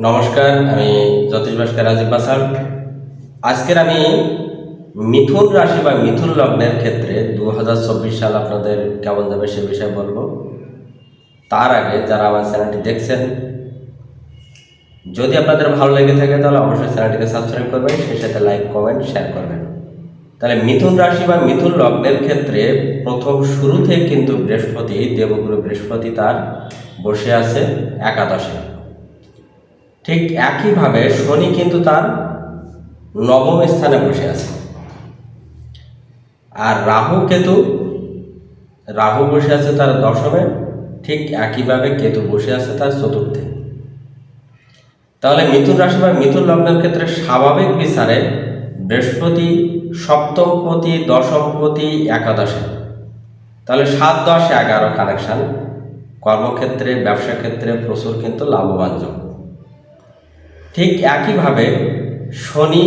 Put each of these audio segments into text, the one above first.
নমস্কার, আমি জ্যোতিষ ভাস্কর রাজীব বাসাল। আজকের আমি মিথুন রাশি বা মিথুন লগ্নের ক্ষেত্রে 2024 সাল আপনাদের কেমন যাবে সে বিষয়ে বলবো। তার আগে যারা আমার চ্যানেলটি দেখছেন, যদি আপনাদের ভালো লেগে থাকে তাহলে অবশ্যই চ্যানেলটিকে সাবস্ক্রাইব করবেন, সেই সাথে লাইক, কমেন্ট, শেয়ার করবেন। তাহলে মিথুন রাশি বা মিথুন লগ্নের ক্ষেত্রে প্রথম শুরুতে কিন্তু বৃহস্পতি, দেবগুরু বৃহস্পতি তার বসে আছে একাদশে। ঠিক একইভাবে শনি কিন্তু তার নবম স্থানে বসে আছে। আর রাহু বসে আছে তার দশমে, ঠিক একইভাবে কেতু বসে আছে তার চতুর্থে। তাহলে মিথুন রাশি বা মিথুন লগ্নের ক্ষেত্রে স্বাভাবিক বিচারে বৃহস্পতি সপ্তমপতি, দশমপতি, একাদশে, তাহলে 7, 10, 11 কানেকশন কর্মক্ষেত্রে, ব্যবসা ক্ষেত্রে প্রচুর কিন্তু লাভবান যোগ। ঠিক একইভাবে শনি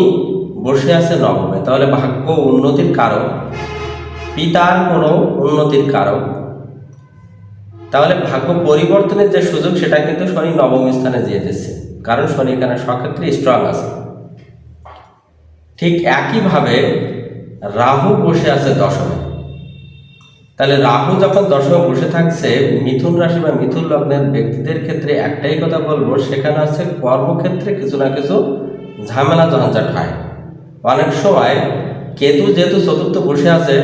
বসে আছে নবমে, তাহলে ভাগ্য উন্নতির কারক, পিতার কোনো উন্নতির কারক। তাহলে ভাগ্য পরিবর্তনের যে সুযোগ সেটা কিন্তু শনি নবম স্থানে দিয়ে দিচ্ছে, কারণ শনি এখানে স্বক্ষেত্রে স্ট্রং আছে। ঠিক একইভাবে রাহু বসে আছে দশমে। তাহলে রাহু যখন দশমে বসে থাকছে, মিথুন রাশি বা মিথুন লগ্নের ব্যক্তিদের ক্ষেত্রে একটাই কথা বলবো, সেখানে আছে কর্মক্ষেত্রে কিছু না কিছু ঝামেলা ঝঞ্ঝাট হয়। অনেক সময় কেতু যেহেতু চতুর্থ বসে আছে,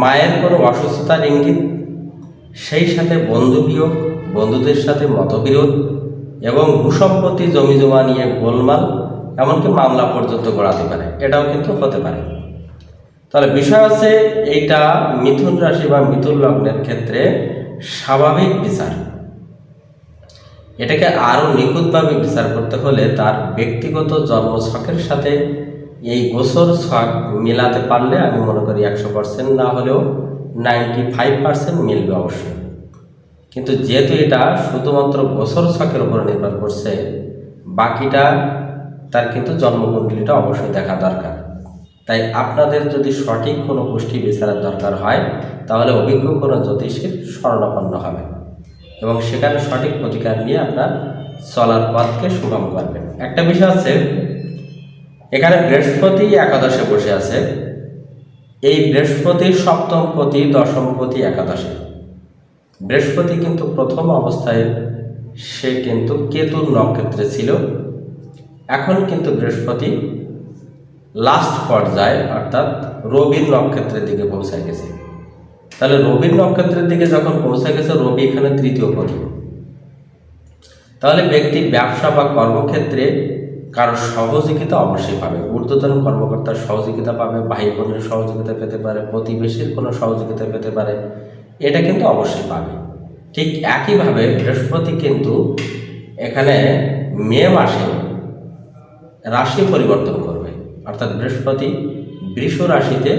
মায়ের কোনো অসুস্থতার ইঙ্গিত, সেই সাথে বন্ধু বিয়োগ, বন্ধুদের সাথে মতবিরোধ এবং ভূসম্পত্তি জমি জমা নিয়ে গোলমাল, এমনকি মামলা পর্যন্ত গড়াতে পারে, এটাও কিন্তু হতে পারে। তাহলে বিষয় আছে এইটা মিথুন রাশি বা মিথুন লগ্নের ক্ষেত্রে স্বাভাবিক বিচার। এটাকে আরও নিখুঁতভাবে বিচার করতে হলে তার ব্যক্তিগত জন্মছকের সাথে এই গোচর ছক মেলাতে পারলে আমি মনে করি 100% না হলেও 95% মিলবে অবশ্যই। কিন্তু যেহেতু এটা শুধুমাত্র গোচর ছকের উপর নির্ভর করছে, বাকিটা তার কিন্তু জন্মকুণ্ডলীটা অবশ্যই দেখা দরকার। তাই আপনাদের যদি সঠিক কোনো গোষ্ঠী বিচারের দরকার হয়, তাহলে অভিজ্ঞ কোনো জ্যোতিষীর শরণাপন্ন হবে এবং সেখানে সঠিক প্রতিকার নিয়ে আপনার চলার পথকে সুগম করবেন। একটা বিষয় আছে, এখানে বৃহস্পতি একাদশে বসে আছে। এই বৃহস্পতি সপ্তমপতি, দশমপতি, একাদশে। বৃহস্পতি কিন্তু প্রথম অবস্থায় সে কিন্তু কেতুর নক্ষত্রে ছিল। এখন কিন্তু বৃহস্পতি লাস্ট পর্যায়ে অর্থাৎ রবির নক্ষত্রের দিকে পৌঁছে গেছে। তাহলে রবির নক্ষত্রের দিকে যখন পৌঁছে গেছে, রবি এখানে তৃতীয় পতি। তাহলে ব্যক্তি ব্যবসা বা কর্মক্ষেত্রে কারোর সহযোগিতা অবশ্যই পাবে, ঊর্ধ্বতন কর্মকর্তার সহযোগিতা পাবে, ভাই বোনের সহযোগিতা পেতে পারে, প্রতিবেশীর কোনো সহযোগিতা পেতে পারে, এটা কিন্তু অবশ্যই পাবে। ঠিক একইভাবে বৃহস্পতি কিন্তু এখানে মে মাসে রাশি পরিবর্তন করবে, অর্থাৎ বৃহস্পতি বৃষ রাশিতে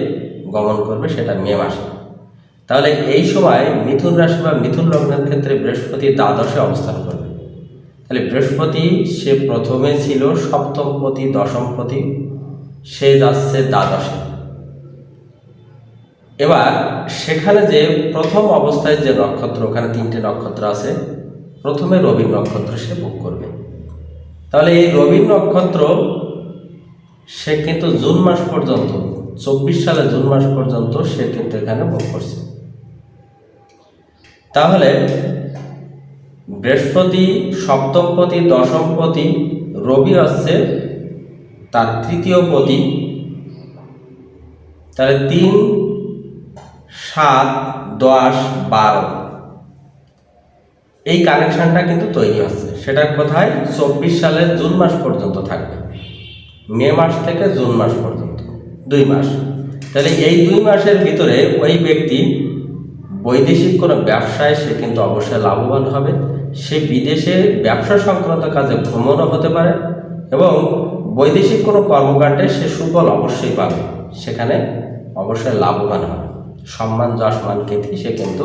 গমন করবে, সেটা মে মাসে। তাহলে এই সময় মিথুন রাশি বা মিথুন লগ্নের ক্ষেত্রে বৃহস্পতি দ্বাদশে অবস্থান করবে। তাহলে বৃহস্পতি সে প্রথমে ছিল সপ্তমপতি, দশমপতি, সে যাচ্ছে দ্বাদশে। এবার সেখানে যে প্রথম অবস্থায় যে নক্ষত্র, ওখানে 3টে নক্ষত্র আছে, প্রথমে রবি নক্ষত্র সে ভোগ করবে। তাহলে এই রবি নক্ষত্র সে কিন্তু জুন মাস পর্যন্ত, 24 সালে জুন মাস পর্যন্ত সে কিন্তু এখানে ভোগ করছে। তাহলে বৃহস্পতি সপ্তমপতি, দশমপতি, রবি হচ্ছে তার তৃতীয় পতি। তাহলে 3, 7, 10, 12 এই কানেকশনটা কিন্তু তৈরি হচ্ছে। সেটা কোথায়? 24 সালের জুন মাস পর্যন্ত থাকবে, মে মাস থেকে জুন মাস পর্যন্ত 2 মাস। তাহলে এই 2 মাসের ভিতরে ওই ব্যক্তি বৈদেশিক কোনো ব্যবসায় সে কিন্তু অবশ্যই লাভবান হবে। সে বিদেশে ব্যবসা সংক্রান্ত কাজে ভ্রমণও হতে পারে এবং বৈদেশিক কোনো কর্মকাণ্ডে সে সুফল অবশ্যই পাবে, সেখানে অবশ্যই লাভবান হবে। সম্মান, যশ, মান, খ্যাতি সে কিন্তু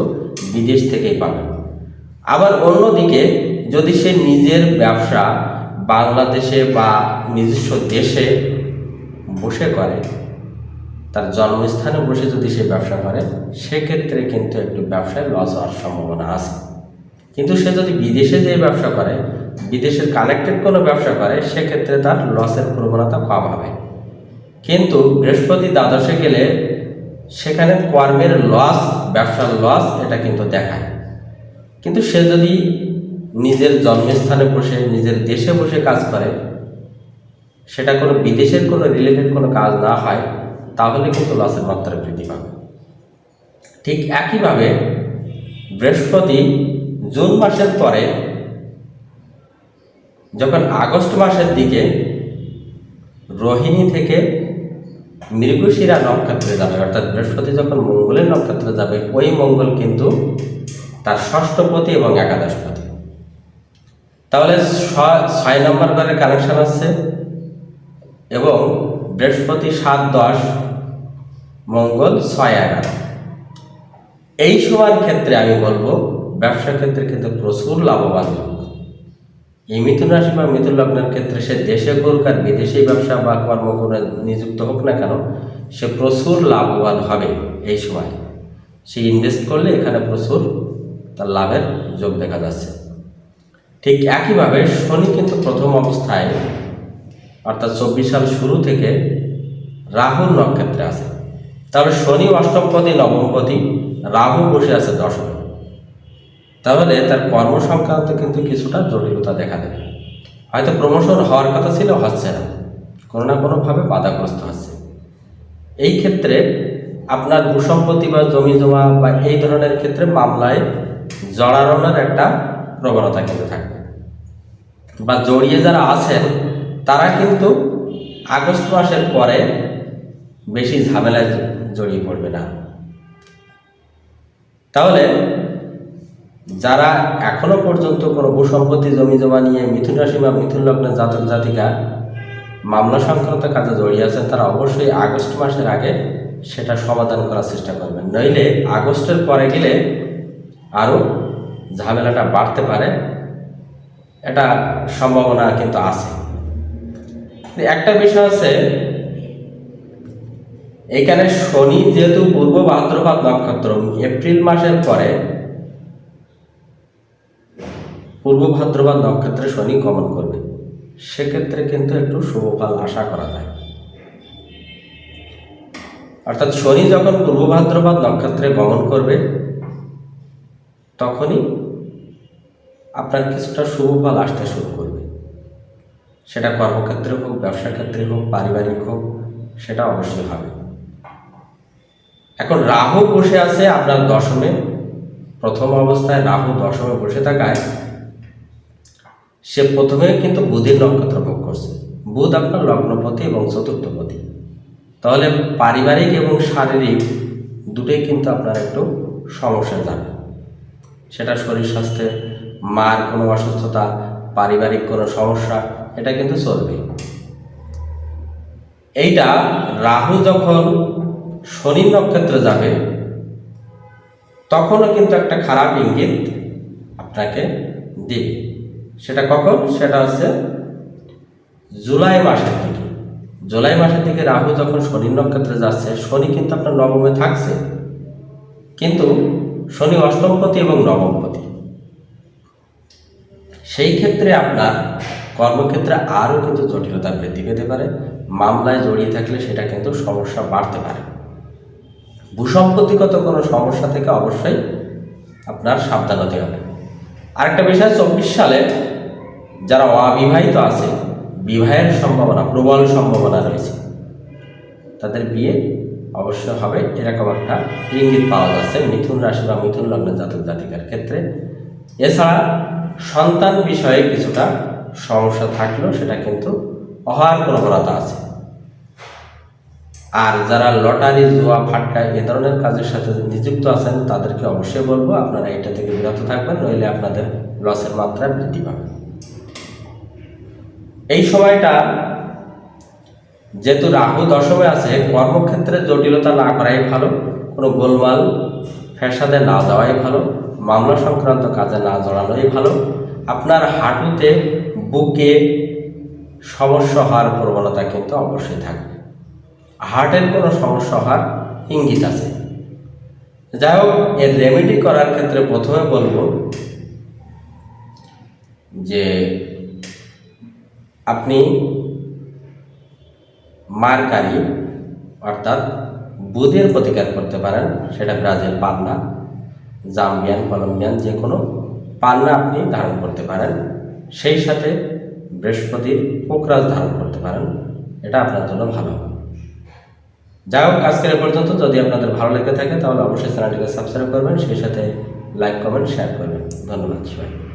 বিদেশ থেকেই পাবে। আবার অন্যদিকে যদি সে নিজের ব্যবসা বাংলাদেশে বা নিজস্ব দেশে বসে করে, তার জন্মস্থানে বসে যদি সে ব্যবসা করে, সেক্ষেত্রে কিন্তু একটু ব্যবসায় লস হওয়ার সম্ভাবনা আছে। কিন্তু সে যদি বিদেশে যেয়ে ব্যবসা করে, বিদেশের কানেক্টেড কোনো ব্যবসা করে, সেক্ষেত্রে তার লসের প্রবণতা কম হবে। কিন্তু বৃহস্পতি দ্বাদশে গেলে সেখানে কর্মের লস, ব্যবসার লস এটা কিন্তু দেখায়। কিন্তু সে যদি নিজের জন্মস্থানে বসে, নিজের দেশে বসে কাজ করে, সেটা কোনো বিদেশের কোনো রিলেটেড কোনো কাজ না হয়, তাহলে কিন্তু লসের মাত্রা বৃদ্ধি পাবে। ঠিক একইভাবে বৃহস্পতি জুন মাসের পরে যখন আগস্ট মাসের দিকে রোহিণী থেকে মৃগশিরা নক্ষত্রে যাবে, অর্থাৎ বৃহস্পতি যখন মঙ্গলের নক্ষত্রে যাবে, ওই মঙ্গল কিন্তু তার ষষ্ঠপতি এবং একাদশপতি। তাহলে 6 নম্বর ঘরের কানেকশন আসছে এবং বৃহস্পতি 7, 10, মঙ্গল 6, 11। এই সময়ের ক্ষেত্রে আমি বলবো ব্যবসার ক্ষেত্রে কিন্তু প্রচুর লাভবান হবে। এই মিথুন রাশি বা মিথুন লগ্নের ক্ষেত্রে সে দেশে করুক আর বিদেশি ব্যবসা বা কর্ম করে নিযুক্ত হোক না কেন, সে প্রচুর লাভবান হবে। এই সময় সে ইনভেস্ট করলে এখানে প্রচুর তার লাভের যোগ দেখা যাচ্ছে। ঠিক একইভাবে শনি কিন্তু প্রথম অবস্থায়, অর্থাৎ 24 সাল শুরু থেকে রাহুর নক্ষত্রে আছে। তাহলে শনি অষ্টমপতি, নবমপতি, রাহু বসে আছে দশমে। তাহলে তার কর্ম সংক্রান্ত কিন্তু কিছুটা জটিলতা দেখা দেবে। হয়তো প্রমোশন হওয়ার কথা ছিল, হচ্ছে না, কোনো না কোনোভাবে বাধাগ্রস্ত হচ্ছে। এই ক্ষেত্রে আপনার ভূসম্পত্তি বা জমি জমা বা এই ধরনের ক্ষেত্রে মামলায় জড়ানোর একটা প্রবণতা কিন্তু থাকবে, বা জড়িয়ে যারা আছেন তারা কিন্তু আগস্ট মাসের পরে বেশি ঝামেলায় জড়িয়ে পড়বে না। তাহলে যারা এখনো পর্যন্ত কোনো ভূসম্পত্তি জমি জমা নিয়ে মিথুন রাশি বা মিথুন লগ্নের জাতক জাতিকা মামলা সংক্রান্ত কাজে জড়িয়ে আছেন, তারা অবশ্যই আগস্ট মাসের আগে সেটা সমাধান করার চেষ্টা করবেন। নইলে আগস্টের পরে গেলে আরও ঝামেলাটা বাড়তে পারে, এটা সম্ভাবনা কিন্তু আছে। একটা বিষয় আছে, এখানে শনি যেহেতু পূর্ব ভাদ্রপদ নক্ষত্র, এপ্রিল মাসের পরে পূর্ব ভাদ্রপদ নক্ষত্রে শনি গমন করবে, সেক্ষেত্রে কিন্তু একটু শুভ ফল আশা করা যায়। অর্থাৎ শনি যখন পূর্ব ভাদ্রপদ নক্ষত্রে গমন করবে, তখনই আপনার কিছুটা শুভ ফল আসতে শুরু করবে। সেটা কর্মক্ষেত্রে হোক, ব্যবসা ক্ষেত্রে হোক, পারিবারিক হোক, সেটা অবশ্যই হবে। এখন রাহু বসে আছে আপনার দশমে। প্রথম অবস্থায় রাহু দশমে বসে থাকায় সে প্রথমে কিন্তু বুধের নক্ষত্র ভোগ করছে। বুধ আপনার লগ্নপতি এবং চতুর্থপতি। তাহলে পারিবারিক এবং শারীরিক দুটোই কিন্তু আপনার একটু সমস্যা যাবে। সেটা শরীর স্বাস্থ্যে, মার কোনো অসুস্থতা, পারিবারিক কোনো সমস্যা, এটা কিন্তু চলবে। এইটা রাহু যখন শনির নক্ষত্রে যাবে, তখনও কিন্তু একটা খারাপ ইঙ্গিত আপনাকে দেবে। সেটা কখন? সেটা হচ্ছে জুলাই মাসের দিকে। জুলাই মাসের দিকে রাহু যখন শনির নক্ষত্রে যাচ্ছে, শনি কিন্তু আপনার নবমে থাকছে, কিন্তু শনি অষ্টমপতি এবং নবমপতি। সেই ক্ষেত্রে আপনার কর্মক্ষেত্রে আরও কিন্তু জটিলতা বৃদ্ধি পেতে পারে। মামলায় জড়িয়ে থাকলে সেটা কিন্তু সমস্যা বাড়তে পারে। ভূসম্পত্তিগত কোনো সমস্যা থেকে অবশ্যই আপনার সাবধান হতে হবে। আরেকটা বিষয়, 24 সালে যারা অবিবাহিত আছে, বিবাহের সম্ভাবনা, প্রবল সম্ভাবনা রয়েছে, তাদের বিয়ে অবশ্যই হবে, এরকম একটা ইঙ্গিত পাওয়া যাচ্ছে মিথুন রাশি বা মিথুন লগ্নের জাতক জাতিকার ক্ষেত্রে। এছাড়া সন্তান বিষয়ে কিছুটা সমস্যা থাকলেও সেটা কিন্তু হওয়ার প্রবণতা আছে। আর যারা লটারি, জুয়া, ফাটকা এ ধরনের কাজের সাথে নিযুক্ত আছেন, তাদেরকে অবশ্যই বলবো আপনারা এটা থেকে বিরত থাকবেন, নইলে আপনাদের লসের মাত্রা বৃদ্ধি পাবে। এই সময়টা যেহেতু রাহু দশমে আছে, কর্মক্ষেত্রে জটিলতা না করাই ভালো, কোনো গোলমাল ফ্যাসাদে না যাওয়াই ভালো, মামলা সংক্রান্ত কাজে না জড়ানোই ভালো। আপনার হাঁটুতে, বুকে সমস্যা হওয়ার প্রবণতা কিন্তু অবশ্যই থাকবে। হার্টের কোনো সমস্যা হওয়ার ইঙ্গিত আছে। যাই হোক, এর রেমেডি করার ক্ষেত্রে প্রথমে বলবো যে আপনি মার্কারি অর্থাৎ বুধের প্রতিকার করতে পারেন। সেটা ব্রাজিল পান্না, জাম্বিয়ান, কলম্বিয়ান যে কোনো পান্না আপনি ধারণ করতে পারেন। সেই সাথে বৃহস্পতির কোকরাজ ধারণ করতে পারেন, এটা আপনার জন্য ভালো হবে। যাই হোক, আজকের এ পর্যন্ত। যদি আপনাদের ভালো লেগে থাকে তাহলে অবশ্যই চ্যানেলটিকে সাবস্ক্রাইব করবেন, সেই সাথে লাইক, কমেন্ট, শেয়ার করবেন। ধন্যবাদ সবাই।